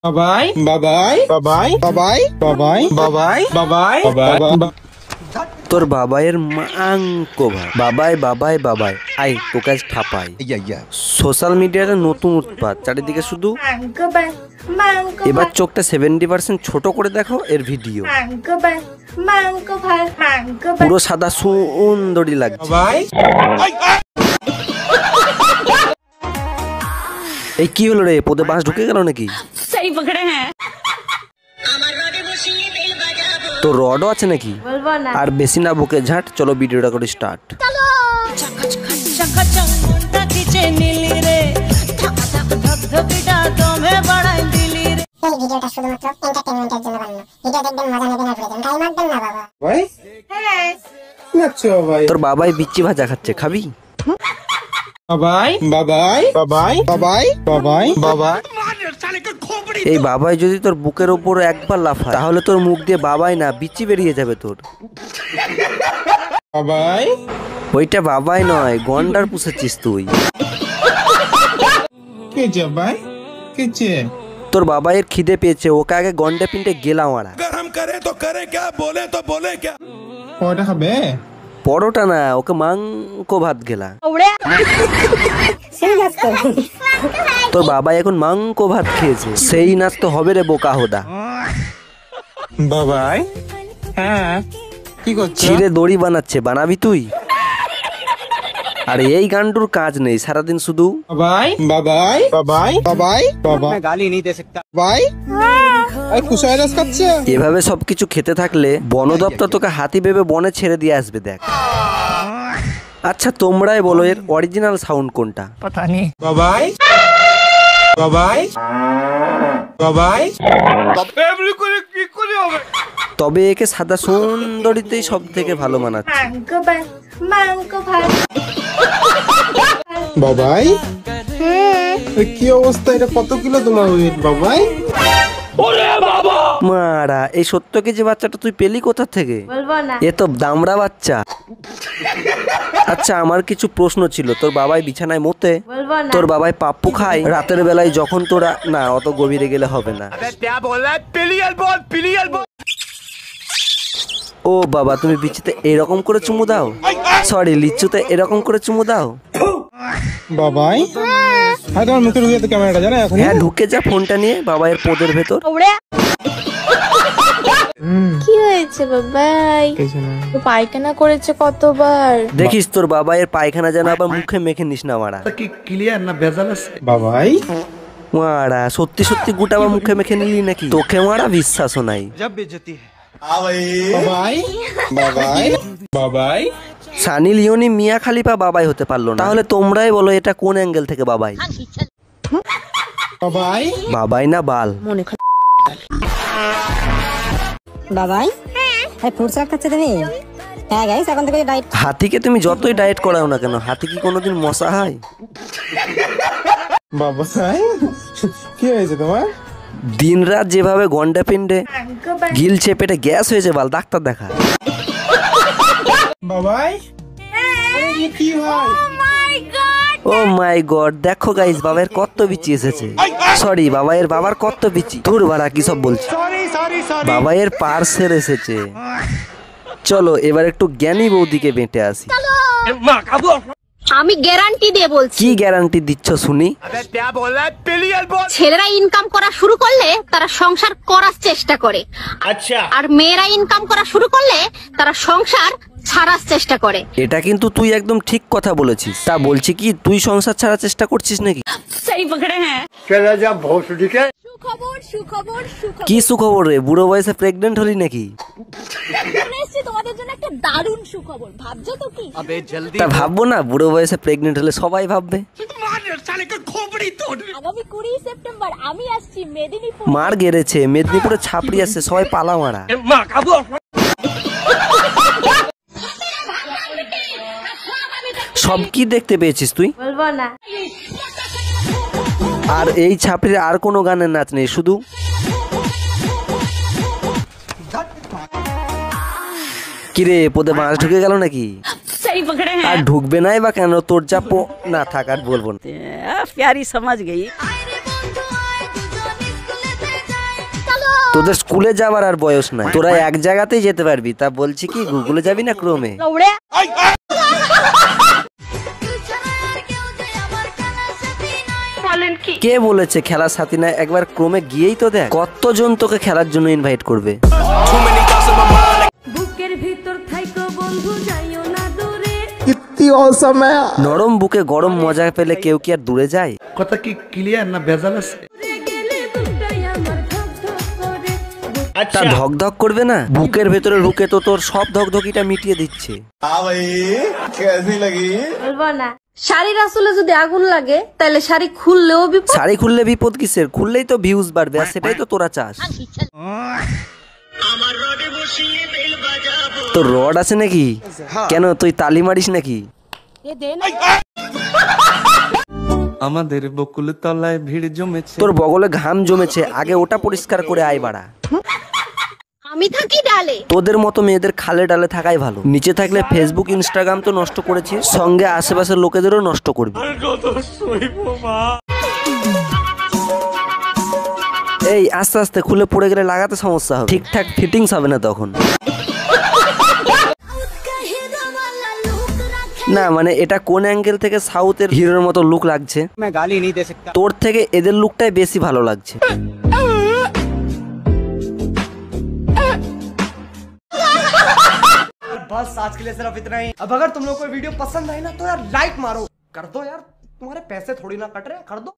বাবাই বাবাই বাবাই বাবাই বাবাই বাবাই বাবাই বাবাই। তোর বাবাইয়ের মাংকো ভাই। বাবাই বাবাই বাবাই আই তোকে আজ ঠাপাই। সোশ্যাল মিডিয়ার নতুন উৎপাত, চারিদিকে শুধু এবার চোখটা 70% ছোট করে দেখো এর ভিডিও। পুরো সাদা সুন্দরী লাগছে। এই কি হলো রে, পদে বাঁশ ঢুকে গেল নাকি? তো রডও আছে নাকি? আর বেশি না বুকে ঝাট, চলো ভিডিওটা করে স্টার্ট। তোর বাবাই বিচ্ছি ভাজা খাচ্ছে, খাবি? বাবাই বাবাই বাবাই বাবাই বাবাই বাবাই। এই বাবাই যদি তোর বুকের উপর একবার লাফায় তাহলে তোর মুখ দিয়ে বাবাই না বিচ্ছি বেরিয়ে যাবে তোর। বাবাই ওইটা বাবাই নয়, গন্ডার পুষেছিস তুই। কে যাবাই কে? তোর বাবাইয়ের খিদে পেয়েছে, ওকে আগে গন্ডে পিন্টে গেলাম আড়া। কয়টা খাবে? পরোটা না, ওকে মাংকো ভাত গেলা। তোর বাবা এখন মাংকো ভাত খেয়েছে, সেই নাচ তো হবে রে বোকা হোদা। বাবাই হ্যাঁ কি করছিস? ছিঁড়ে দড়ি বানাচ্ছে, বানাবি তুই? আরে এই গান্ডুর কাজ নেই, সারাদিন শুধু বাবাই বাবাই বাবাই বাবাই বাবাই। গালি नहीं दे सकता ভাই। এই কুসায় রস খাচ্ছে। এভাবে সবকিছু খেতে থাকলে বন দপ্তর তোকে হাতি ভেবে বনে ছেড়ে দিয়ে আসবে দেখ। আচ্ছা তোমরাই বলো এর অরিজিনাল সাউন্ড কোনটা? पता नहीं। বাবাই বাবাই বাবাই। তবে একে সাদা সুন্দরীতেই সব থেকে ভালো মানাচ্ছে। বাবাই কি অবস্থা? এটা কত কিলো তোমার ওয়েট বাবাই? মারা, এই 70 কেজি বাচ্চাটা তুই পেলি কোথা থেকে? এ তো দামড়া বাচ্চা। আচ্ছা আমার কিছু প্রশ্ন ছিল, তোর বাবাই বিছানায় মোতে? তোর বাবাই পাপ্পু খায় রাতের বেলায় যখন তোরা না? অত গভীরে গেলে হবে না। ও বাবা, তুমি বিচিতে এরকম করে চুমু দাও? সরি, লিচুতে এরকম করে চুমু দাও? বাবাই হ্যাঁ তোমার মুখে ঢুকে তো ক্যামেরাটা জানা এখন। হ্যাঁ ঢুকে যা ফোনটা নিয়ে বাবাইয়ের পোদের ভেতর। কি হয়েছে বাবাই? পায়খানা করেছে কতবার? দেখিস তোর বাবাইয়ের পায়খানা যেন আবার মুখে মেখে নিস না মারা। ক্লিয়ার না ভেজাল আছে বাবাই? মারা সত্যি সত্যি গুটা বা মুখে মেখে নিলি নাকি? তোকে মারা বিশ্বাসও নাই। বাবাই বাবাই বাবাই। সানি লিওনি মিয়া খালিফা বাবাই হতে পারলো না, তাহলে তোমরাই বলো এটা কোন অ্যাঙ্গেল থেকে বাবাই? বাবাই বাবাই না বাল। বাবাই এই ফ্রুটস খাচ্ছে তুমি? হ্যাঁ গাইস, এখন থেকে ডায়েট। হাতিকে তুমি যতই ডায়েট করাও না কেন, হাতি কি কোনোদিন মশা হয়? বাবাই কি হয়েছে তোমার? দিন রাত যেভাবে গন্ডা পিন্ডে গিলছে, পেটে গ্যাস হয়েছে, বাল ডাক্তার দেখা। বাবাই কি হয়? ও মাই গড, দেখো গাইস বাবাইয়ের কত বিচি এসেছে। সরি, বাবাইয়ের বাবার কত বিচি। ধুর বাড়া কি সব বলছি। বাবাইয়ের পার্সেল এসেছে। চলো এবার একটু জ্ঞানী বৌদিকে বেঁটে আসি। আমি গ্যারান্টি দিয়ে বলছি। কি গ্যারান্টি দিচ্ছ শুনি? ছেলেরা ইনকাম করা শুরু করলে তারা সংসার করার চেষ্টা করে, আচ্ছা, আর মেয়েরা ইনকাম করা শুরু করলে তারা সংসার ছাড়ার চেষ্টা করে। এটা কিন্তু তুই একদম ঠিক কথা বলেছিস। তা বলছি কি, তুই সংসার ছাড়ার চেষ্টা করছিস নাকি? সেই পকড়ে হ্যাঁ। সুখবর সুখবর সুখবর। কি সুখবর রে? বুড়ো বয়সে প্রেগনেন্ট হলি নাকি? তোমাদের জন্য একটা দারুণ সুখবর, ভাবছো তো কি? তা ভাববো না? বুড়ো বয়সে প্রেগনেন্ট হলে সবাই ভাববে। আগামী 20 সেপ্টেম্বর আমি আসছি মেদিনীপুর। মার গেড়েছে, মেদিনীপুরে ছাপড়ি আসছে, সবাই পালা মারা। সব কি দেখতে পেয়েছিস তুই? বলবো না। আর এই ছাপড়ির আর কোনো গানের নাচ নেই, শুধু কিরে পদে বাঁশ ঢুকে গেল নাকি? আর ঢুকবে নাই বা কেন? তোর চাপো না থাক, আর বলবো না। প্যারি সমাজ গই। তোদের স্কুলে যাবার আর বয়স নাই, তোরা এক জায়গাতেই যেতে পারবি। তা বলছি কি গুগলে যাবি না ক্রোমে? কে বলেছে খেলার সাথী না? একবার ক্রোমে গিয়েই তো দেখ, কতজন তোকে খেলার জন্য ইনভাইট করবে। নরম বুকে গরম মজা পেলে কেউ কি আর দূরে যায়? কথা কি ক্লিয়ার না ভেজাল আছে? তা ধক ধক করবে না? বুকের ভেতরে ঢুকে তো তোর সব ধকধকিটা মিটিয়ে দিচ্ছে। শাড়ির আসলে যদি আগুন লাগে তাহলে শাড়ি খুললেও বিপদ। শাড়ি খুললে বিপদ কিসের? খুললেই তো ভিউজ বাড়বে, আর সেটাই তো তোরা চাস। তোর রড আছে নাকি? কেন তুই তালি মারিস নাকি? আমাদের বকুল তলায় ভিড় জমেছে। তোর বগলে ঘাম জমেছে, আগে ওটা পরিষ্কার করে আয় বাড়া। আমি থাকি ডালে। তোদের মতো মেয়েদের খালে ডালে থাকাই ভালো। নিচে থাকলে ফেসবুক ইনস্টাগ্রাম তো নষ্ট করেছিস, সঙ্গে আশেপাশের লোকেদেরও নষ্ট করবি। এই আস্তে আস্তে, খুলে পড়ে গেলে লাগাতে সমস্যা হবে, ঠিকঠাক ফিটিংস হবে না তখন। না মানে এটা কোন অ্যাঙ্গেল থেকে সাউথের হিরোর মতো লুক লাগছে? তোর থেকে এদের লুকটাই বেশি ভালো লাগছে। बस आज के लिए सिर्फ इतना ही। अब अगर तुम लोग को वीडियो पसंद आई ना तो यार लाइक मारो, कर दो यार, तुम्हारे पैसे थोड़ी ना कट रहे, कर दो।